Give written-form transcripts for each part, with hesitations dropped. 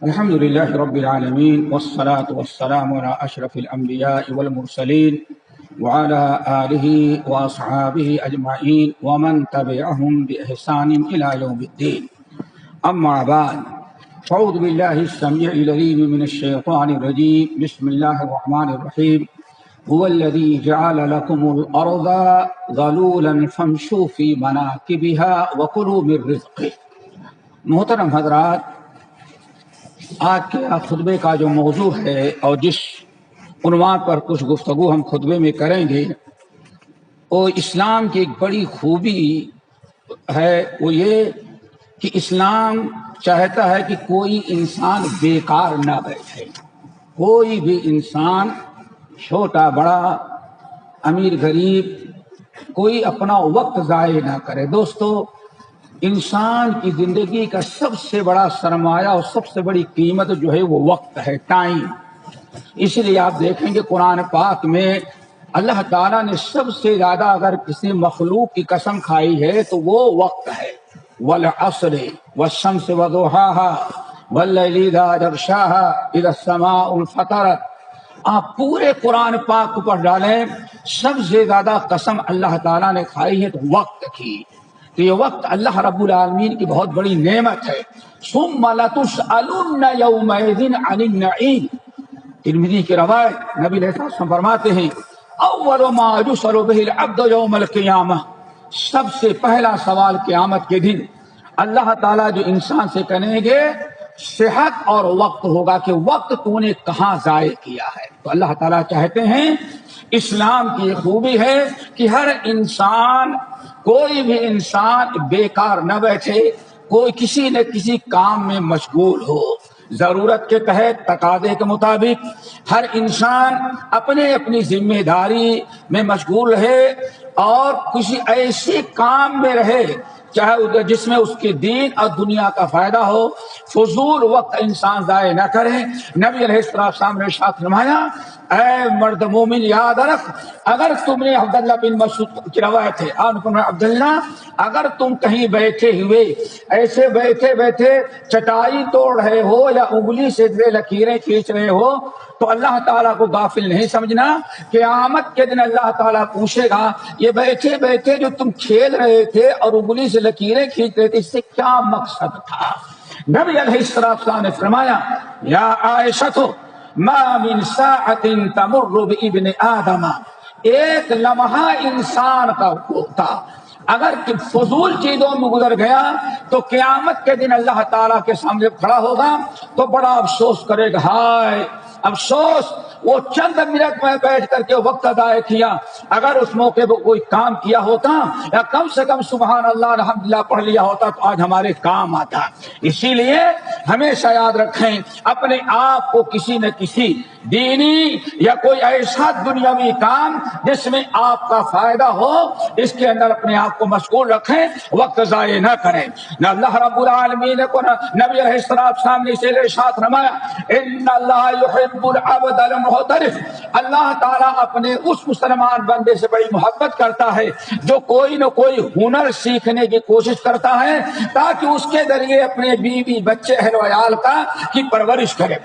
الحمد لله رب العالمين والصلاة والسلام على أشرف الأنبياء والمرسلين وعلى آله وأصحابه أجمعين ومن تبعهم بإحسان إلى يوم الدين. أما بعد، أعوذ بالله السميع العليم من الشيطان الرجيم. بسم الله الرحمن الرحيم. هو الذي جعل لكم الأرض ذلولا فامشوا في مناكبها وكلوا من رزقه. محترم حضرات، آج کے خطبے کا جو موضوع ہے اور جس عنوان پر کچھ گفتگو ہم خطبے میں کریں گے، وہ اسلام کی ایک بڑی خوبی ہے۔ وہ یہ کہ اسلام چاہتا ہے کہ کوئی انسان بیکار نہ بیٹھے، کوئی بھی انسان چھوٹا بڑا امیر غریب کوئی اپنا وقت ضائع نہ کرے۔ دوستو، انسان کی زندگی کا سب سے بڑا سرمایہ اور سب سے بڑی قیمت جو ہے وہ وقت ہے، ٹائم۔ اس لیے آپ دیکھیں گے قرآن پاک میں اللہ تعالیٰ نے سب سے زیادہ اگر کسی مخلوق کی قسم کھائی ہے تو وہ وقت ہے۔ والعصر والشمس وضحاها واللیل اذا یغشاها اذا السماء انفطرت۔ آپ پورے قرآن پاک کو پڑھ ڈالیں، سب سے زیادہ قسم اللہ تعالیٰ نے کھائی ہے تو وقت کی۔ تو یہ وقت اللہ رب العالمین کی بہت بڑی نعمت ہے۔ ثم لتسألن یومئذ عن النعیم۔ ترمذی کی روایت، نبی علیہ السلام فرماتے ہیں اول ما یسأل به العبد یوم القیامہ، سب سے پہلا سوال قیامت کے دن اللہ تعالیٰ جو انسان سے کہیں گے صحت اور وقت ہوگا کہ وقت تو نے کہاں ضائع کیا ہے۔ تو اللہ تعالیٰ چاہتے ہیں، اسلام کی خوبی ہے کہ ہر انسان، کوئی بھی انسان بیکار نہ بیٹھے، کوئی کسی نہ کسی کام میں مشغول ہو۔ ضرورت کے تحت تقاضے کے مطابق ہر انسان اپنے اپنی ذمہ داری میں مشغول رہے اور کسی ایسے کام میں رہے چاہے جس میں اس کے دین اور دنیا کا فائدہ ہو۔ فضول وقت انسان ضائع نہ کرے۔ نبی علیہ السلام نے ارشاد فرمایا، اے مرد مومن یاد رکھ، اگر تم نے عبداللہ بن مسعود کی روایت ہے، عبداللہ اگر تم کہیں بیٹھے ہوئے ایسے بیٹھے بیٹھے چٹائی توڑ رہے ہو یا انگلی سے لکیریں کھینچ رہے ہو تو اللہ تعالیٰ کو غافل نہیں سمجھنا۔ قیامت کے دن اللہ تعالیٰ پوچھے گا، یہ بیٹھے بیٹھے جو تم کھیل رہے تھے اور انگلی سے لکیریں کھینچ رہے تھے، اس سے کیا مقصد تھا؟ نبی علیہ السلام نے فرمایا، یا عائشہ ما من ساعت تمر بابن آدم، ایک لمحہ انسان کا ہوتا اگر فضول چیزوں میں گزر گیا تو قیامت کے دن اللہ تعالیٰ کے سامنے کھڑا ہوگا تو بڑا افسوس کرے گا، ہائے افسوس، وہ چند منٹ میں بیٹھ کر کے وقت ضائع کیا۔ اگر اس موقع پہ کوئی کام کیا ہوتا یا کم سے کم سبحان اللہ الحمدللہ پڑھ لیا ہوتا تو آج ہمارے کام آتا۔ اسی لیے ہمیشہ یاد رکھیں، اپنے آپ کو کسی نہ کسی دینی یا کوئی ایسا دنیاوی کام جس میں آپ کا فائدہ ہو، اس کے اندر اپنے آپ کو مشغول رکھیں، وقت ضائع نہ کریں۔ نہ اللہ رب العالمین کو نبی علیہ السلام نے اسے ارشاد فرمایا، ان اللہ یحب العبد المحترف، اللہ تعالیٰ اپنے اس مسلمان بندے سے بڑی محبت کرتا ہے جو کوئی نہ کوئی ہنر سیکھنے کی کوشش کرتا ہے تاکہ اس کے ذریعے اپنے بیوی بچے اہل و عیال کی پرورش کرے۔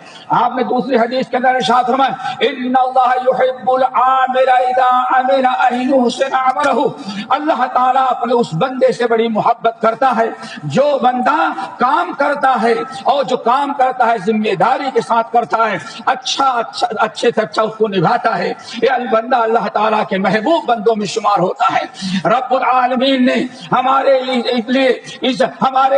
آپ نے دوسری حدیث کے اندر ارشاد فرمایا، ان اللہ یحب العامل اذا عمل ان یحسن عملہ، اللہ تعالیٰ اپنے اس بندے سے بڑی محبت کرتا ہے جو بندہ کام کرتا ہے اور جو کام کرتا ہے ذمہ داری کے ساتھ کرتا ہے، اچھے سے اچھا اس کو نبھاتا ہے، یہ بندہ اللہ تعالیٰ کے محبوب بندوں میں شمار ہوتا ہے۔ رب العالمین نے ہمارے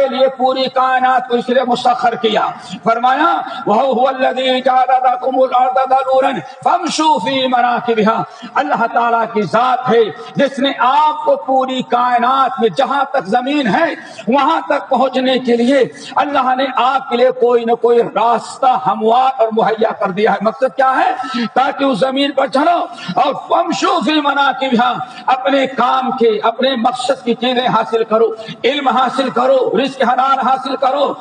لیے پوری کائنات کو اس لیے مسخر کیا، فرمایا وَهُوَ الَّذِي جَعَلَ لَكُمُ الْأَرْضَ ذَلُولًا فَامْشُوا فِي مَنَاكِبِهَا، اللہ تعالیٰ کی ذات ہے جس نے آپ کو پوری کائنات میں جہاں تک زمین ہے وہاں تک پہنچنے کے لیے اللہ نے آپ کے لیے کوئی نہ کوئی راستہ ہموار اور مہیا کر دیا ہے۔ مقصد کیا ہے؟ تاکہ اس زمین پر چلو اور فامشوا فی مناکبها، اپنے کام کے اپنے مقصد کی چیزیں حاصل کرو، علم حاصل کرو، رزق حلال حاصل کرو،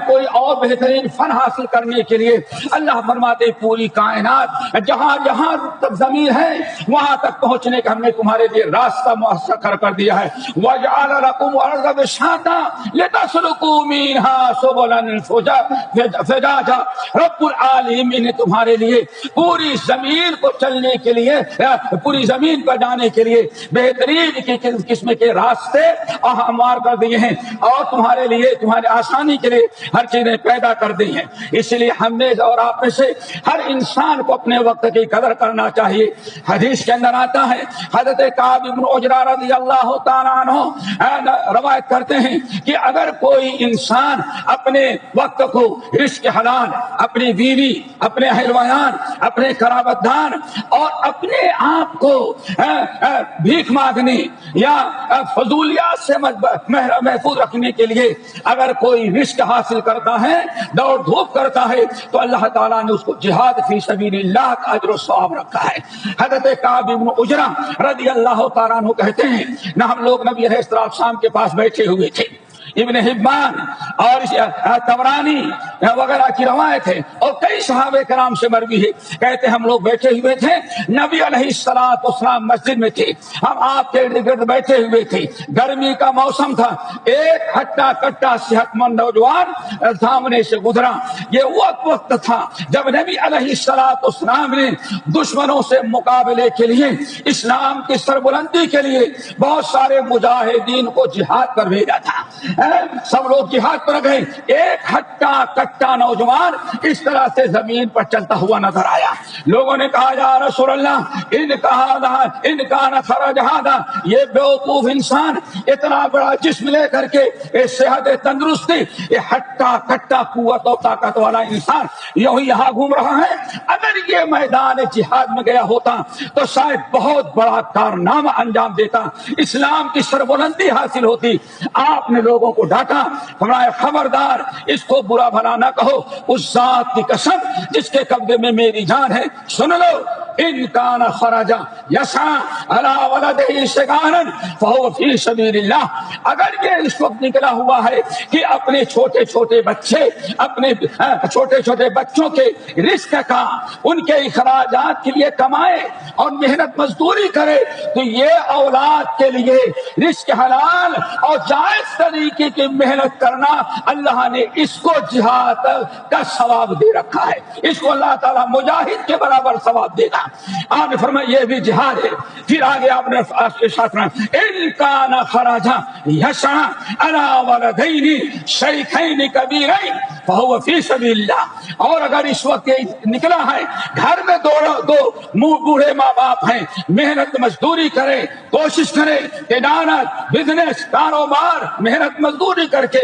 کوئی اور بہترین فن حاصل کرنے کے لیے اللہ فرماتے پوری پوری کائنات جہاں جہاں تک زمین ہے وہاں تک پہنچنے کا ہم نے تمہارے لیے راستہ مؤثر کر دیا ہے. وَجَعَلَ لَكُمْ الْأَرْضَ بِسَاطًا لِتَسْلُكُوا مِنْهَا سُبُلًا فِجَاجًا. رب العالمین نے تمہارے لیے پوری زمین کو چلنے کے لیے، پوری زمین پر جانے کے لیے بہترین قسم کے راستے ہموار کر دیے ہیں، اور تمہارے لیے، تمہارے آسانی کے لیے ہر چیزیں پیدا کر دی ہیں. اس لیے ہم نے اور آپ میں سے ہر انسان کو اپنے وقت کی قدر کرنا چاہیے. حدیث کے اندر آتا ہے، حضرت کعب بن عجرہ رضی اللہ تعالیٰ عنہ روایت کرتے ہیں کہ اگر کوئی انسان اپنے وقت کو رزق حلال، اپنی بیوی، اپنے اہل ویان، اپنے قرابت دار اور اپنے آپ کو بھیک مانگنے یا فضولیات سے محفوظ رکھنے کے لیے اگر کوئی رزق حاصل کرتا ہے، دوڑ دھوپ کرتا ہے، تو اللہ تعالیٰ نے اس کو جہاد فی سبیل اللہ کا اجر و ثواب رکھا ہے. حضرت کعب بن عجرہ رضی اللہ تعالیٰ عنہ کہتے ہیں نہ ہم لوگ نبی علیہ السلام کے پاس بیٹھے ہوئے تھے. ابن حبان اور طبرانی وغیرہ کی روایت ہے اور کئی صحابہ کرام سے مروی ہے. کہتے ہم لوگ بیٹھے ہوئے تھے، نبی علیہ السلام مسجد میں تھے، ہم آپ کے ارد گرد بیٹھے ہوئے تھے، گرمی کا موسم تھا. ایک ہٹا کٹا صحت مند نوجوان سامنے سے گزرا. یہ وقت تھا جب نبی علیہ السلام نے دشمنوں سے مقابلے کے لیے، اسلام کی سربلندی کے لیے بہت سارے مجاہدین کو جہاد پر بھیجا تھا. سب لوگ جہاد پر گئے. ایک ہٹا کٹا نوجوان اس طرح سے زمین پر چلتا ہوا نظر آیا. لوگوں نے کہا یا رسول اللہ ان کا نہ خرج ہذا، یہ بیوقوف انسان اتنا بڑا جسم لے کر کے صحت تندرستی، یہ ہٹا کٹا قوت اور طاقت والا انسان یہاں گھوم رہا ہے. اگر یہ میدان جہاد میں گیا ہوتا تو شاید بہت بڑا کارنامہ انجام دیتا، اسلام کی سربلندی حاصل ہوتی. آپ نے لوگوں کو ڈانٹا، فرمایا خبردار اس کو برا بھلا نہ کہو، اس ذات کی قسم جس کے قبضے میں میری جان ہے. سن لو، ان کان خرج یسعى علی ولدہ صغارا فهو فی سبیل اللہ. اگر یہ اس وقت نکلا ہوا ہے کہ اپنے چھوٹے چھوٹے بچے، اپنے چھوٹے چھوٹے بچوں کے رزق کا، ان کے اخراجات کے لیے کمائے اور محنت مزدوری کرے، تو یہ اولاد کے لیے رزق حلال اور جائز طریقے کی محنت کرنا، اللہ نے اس کو جہاد کا ثواب دے رکھا ہے. اس کو اللہ تعالیٰ مجاہد کے برابر ثواب دے گا. آپ نے فرمایا یہ بھی جہاد ہے. پھر آگے آپ نے ساتھ میں ان کان خرج یسعى علی ولدین شیخین کبیرین فهو فی سبیل اللہ. اور اگر اس وقت نکلا ہے، گھر میں دو بوڑھے ماں باپ ہیں، محنت مزدوری کرے، کوشش کرے، تجارت، بزنس، کاروبار، محنت مزدوری کر کے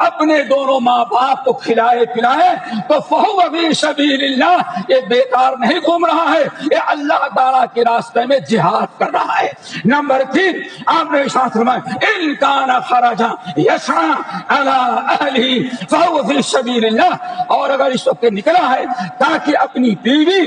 اپنے دونوں ماں باپ کو کھلائے پلائے، تو فہو فی سبیل اللہ، یہ بیکار نہیں گھوم رہا ہے، یہ اللہ تعالیٰ کے راستے میں جہاد کر رہا ہے. نمبر 3 آپ نے ارشاد فرمایا ان کان خرج یسعى علی اہلہ فہو فی سبیل اللہ. اور اگر اس وقت نکلا ہے تاکہ اپنی بیوی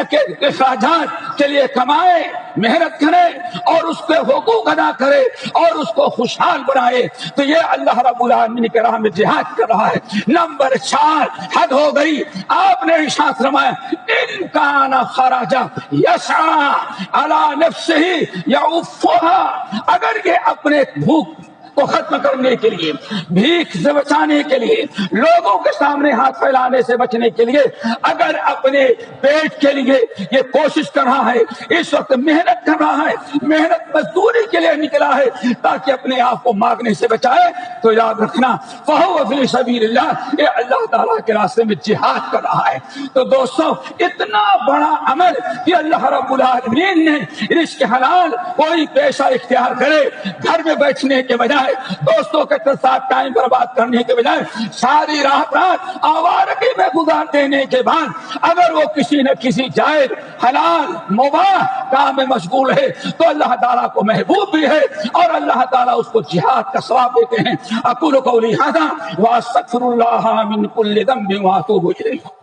کے اخراجات کے لیے کمائے، محنت کرے اور اس کے حقوق ادا کرے اور اس کو خوشحال بنائے، تو یہ اللہ رب العالمین کے راہ میں جہاد کر رہا ہے. نمبر 4 حد ہو گئی. آپ نے ارشاد فرمایا ان کان خرج یسعى علی نفسہ یعفها. اگر یہ اپنے بھوک کو ختم کرنے کے لیے، بھیک سے بچانے کے لیے، لوگوں کے سامنے ہاتھ پھیلانے سے بچنے کے لیے اگر اپنے پیٹ کے لیے یہ کوشش کر رہا ہے، اس وقت محنت کر رہا ہے، محنت مزدوری کے لیے نکلا ہے تاکہ اپنے آپ کو مانگنے سے بچائے، تو یاد رکھنا فہو فی سبیل اللہ، یہ اللہ تعالیٰ کے راستے میں جہاد کر رہا ہے. تو دوستو، اتنا بڑا عمل کہ اللہ رب العالمین نے رزق حلال کوئی پیشہ اختیار کرے، گھر میں بیٹھنے کے بجائے، دوستوں کے ساتھ ٹائم برباد کرنے کے بجائے ساری رات آوارگی میں گزار دینے کے بعد اگر وہ کسی نہ کسی جائز حلال مباح کام میں مشغول ہے تو اللہ تعالیٰ کو محبوب بھی ہے اور اللہ تعالیٰ اس کو جہاد کا ثواب دیتے ہیں. اقول قولی ھذا واستغفر اللہ من کل ذنب واتوب الیہ.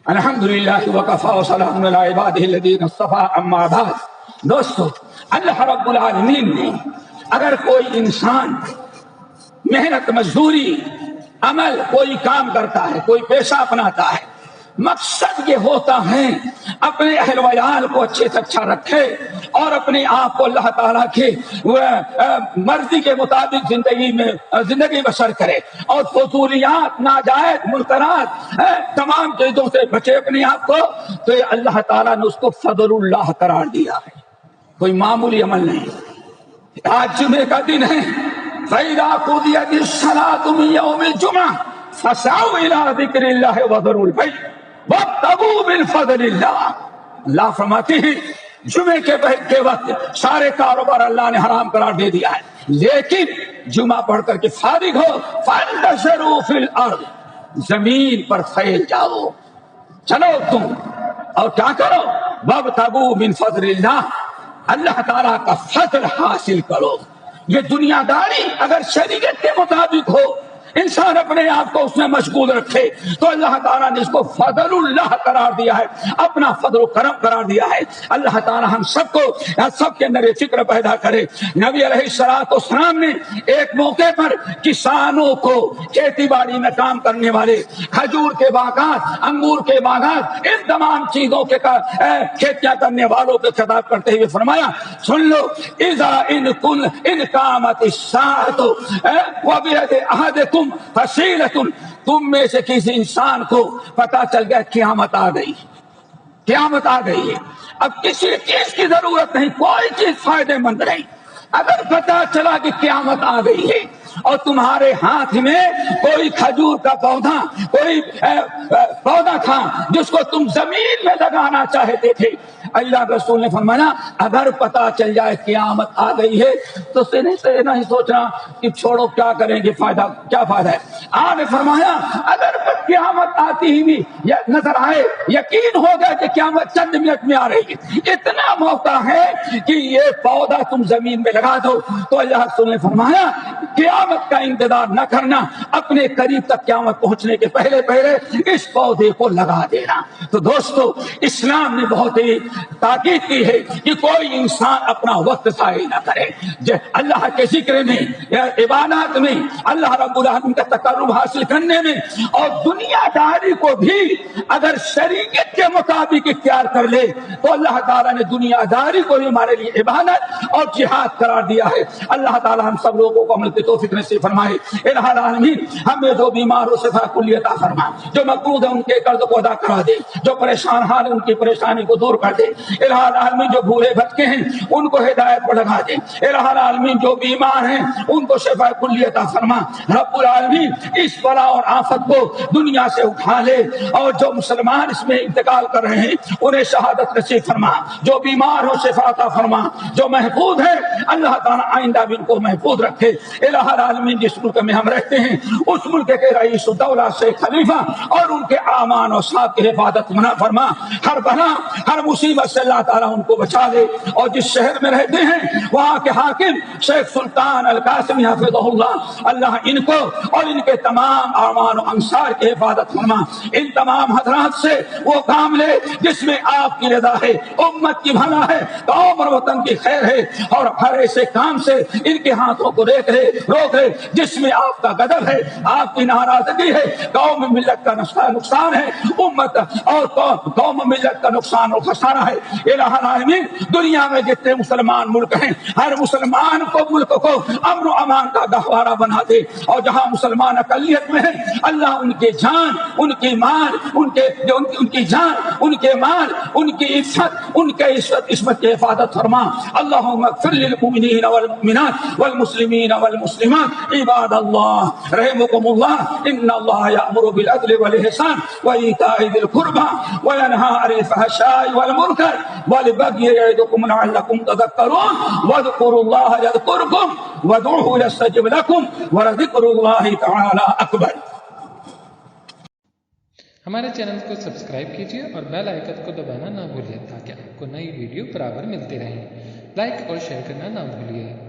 الحمدللہ وکفی وسلام علی عبادہ الذین اصطفی. اما بعد. دوستو، اللہ رب العالمین نے اگر کوئی انسان محنت مزدوری عمل کوئی کام کرتا ہے، کوئی پیشہ اپناتا ہے، مقصد یہ ہوتا ہے اپنے اہل ویال کو اچھے سے اچھا رکھے اور اپنے آپ کو اللہ تعالیٰ کی مرضی کے مطابق زندگی بسر کرے اور فضولیات، ناجائز، منکرات، تمام چیزوں سے بچے اپنے آپ کو، تو یہ اللہ تعالیٰ نے اس کو فضل اللہ قرار دیا ہے، کوئی معمولی عمل نہیں۔ آج جمعے کا دن ہے، فَإِذَا قُضِيَتِ الصَّلَاةُ مِن يَوْمِ الْجُمْعَةِ فَاسْعَوْا إِلَىٰ ذِكْرِ اللَّهِ وَذَرُوا الْبَيْعَ وَابْتَغُوا مِن فَضْلِ اللَّهِ۔ اللہ فرماتے ہیں جمعے کے وقت سارے کاروبار اللہ نے حرام قرار دے دیا ہے، لیکن جمعہ پڑھ کر کے فارغ ہو، فَانْتَشِرُوا فِي الْأَرْضِ، زمین پر پھیل جاؤ، چلو تم اور کیا کرو، وَابْتَغُوا مِن فَضْلِ اللَّهِ، اللہ تعالیٰ کا فضل حاصل کرو۔ یہ دنیا داری اگر شریعت کے مطابق ہو، انسان اپنے آپ کو اس میں مشغول رکھے، تو اللہ تعالیٰ نے اس کو فضل اللہ قرار دیا ہے، اپنا فضل و کرم قرار دیا ہے۔ اللہ تعالیٰ ہم سب کو سب کے اندر یہ فکر پیدا کرے۔ نبی علیہ السلام نے ایک موقع پر کسانوں کو، کھیتی باڑی میں کام کرنے والے، کھجور کے باغات، انگور کے باغات، ان تمام چیزوں کے کھیتیاں کرنے والوں کے خطاب کرتے ہوئے فرمایا، سن لو، اذا ان قامت الساعۃ وبید احدکم فصیلۃ، تم میں سے کسی انسان کو پتا چل گیا قیامت آ گئی، قیامت آ گئی ہے، اب کسی چیز کی ضرورت نہیں، کوئی چیز فائدے مند نہیں، اگر پتا چلا کہ قیامت آ گئی ہے اور تمہارے ہاتھ میں کوئی کھجور کا پودا، کوئی پودا تھا جس کو تم زمین میں لگانا چاہتے تھے، اللہ رسول نے فرمایا اگر پتا چل جائے قیامت آ گئی ہے تو نہیں سوچنا کہ چھوڑو کیا کریں گے، فائدہ کیا فائدہ ہے۔ آپ نے فرمایا اگر قیامت آتی ہی بھی نظر آئے، یقین ہو گیا کہ قیامت چند منٹ میں آ رہی ہے، اتنا موقع ہے کہ یہ پودا تم زمین میں لگا دو، تو اللہ رسول نے فرمایا قیامت کا انتظار نہ کرنا، اپنے قریب تک قیامت پہنچنے کے پہلے پہلے اس پودے کو لگا دینا۔ تو دوستو، اسلام نے بہت ہی تاکید کی ہے کہ کوئی انسان اپنا وقت ضائع نہ کرے، اللہ کے ذکر میں، عبادات میں، اللہ رب العالمین کا تقرب حاصل کرنے میں، اور دنیا داری کو بھی اگر شریعت کے مطابق اختیار کر لے تو اللہ تعالیٰ نے دنیا داری کو بھی ہمارے لیے عبادت اور جہاد قرار دیا ہے۔ اللہ تعالیٰ ہم سب لوگوں کو عمل کی توفیق نصیب فرمائے۔ الہ العالمین ہمیں جو بیمار ہو شفا کلی عطا فرما، جو مقروض ہے ان کے قرض کو ادا کرا دے، جو پریشان حال ہے ان کی پریشانی کو دور کر دے۔ الہ العالمین جو بھولے بھٹکے ہیں ان کو ہدایت پر لگا دے۔ الہ العالمین جو بیمار ہیں ان کو شفا کلی عطا فرما۔ رب العالمین اس بلا اور آفت کو دنیا سے اٹھا لے، اور جو مسلمان اس میں انتقال کر رہے ہیں انہیں شہادت نصیب فرما، جو بیمار ہو شفا عطا فرما، جو محفوظ ہے اللہ تعالیٰ آئندہ بھی ان کو محفوظ رکھے۔ الہ العالمین جس ملک میں ہم رہتے ہیں اس ملک کے رئیس الدولہ سے خلیفہ اور ان کے اعمال و صاحب کی حفاظت فرما، ہر بلا ہر مصیبت سے اللہ تعالیٰ ان کو بچا لے، اور جس شہر میں رہتے ہیں وہاں کے حاکم شیخ سلطان القاسمی حفظہ اللہ ان کو اور ان کے تمام اعمال و انصار کی حفاظت فرما۔ ان تمام حضرات سے وہ کام لے جس میں آپ کی رضا ہے، امت کی بھلا ہے، قوم اور وطن کی خیر ہے، اور ہر ایسے کام سے ان کے ہاتھوں کو روک لے جس میں آپ کا غضب ہے، آپ کی ناراضگی ہے، قوم ملت کا نقصان ہے، امت اور قوم ملت کا نقصان اور خسارہ ہے۔ الہ العالمین دنیا میں جتنے مسلمان ملک ہیں ہر مسلمان کو ملک کو امن و امان کا گہوارہ بنا دے، اور جہاں مسلمان اقلیت میں ہیں اللہ ان کے جان، ان کی مال، ان کی جان، ان کے مال، ان کی عزت، ان کے عصمت کی حفاظت فرما۔ اللہم اغفر للمؤمنین والمؤمنات والمسلمین والمسلمات عباد اللہ رحمکم اللہ ان اللہ یأمر بالعدل والإحسان وإیتاء ذی القربى وینہی عن الفحشاء والمنکر والبغی یعظکم لعلکم تذکرون واذکروا اللہ یذکرکم وادعوہ یستجب لکم ولذکر اللہ تعالی اکبر۔ ہمارے چینل کو سبسکرائب کیجیے اور بیل آئیکن کو دبانا نہ بھولیے تاکہ آپ کو نئی ویڈیو برابر ملتی رہیں۔ لائک اور شیئر کرنا نہ بھولیے۔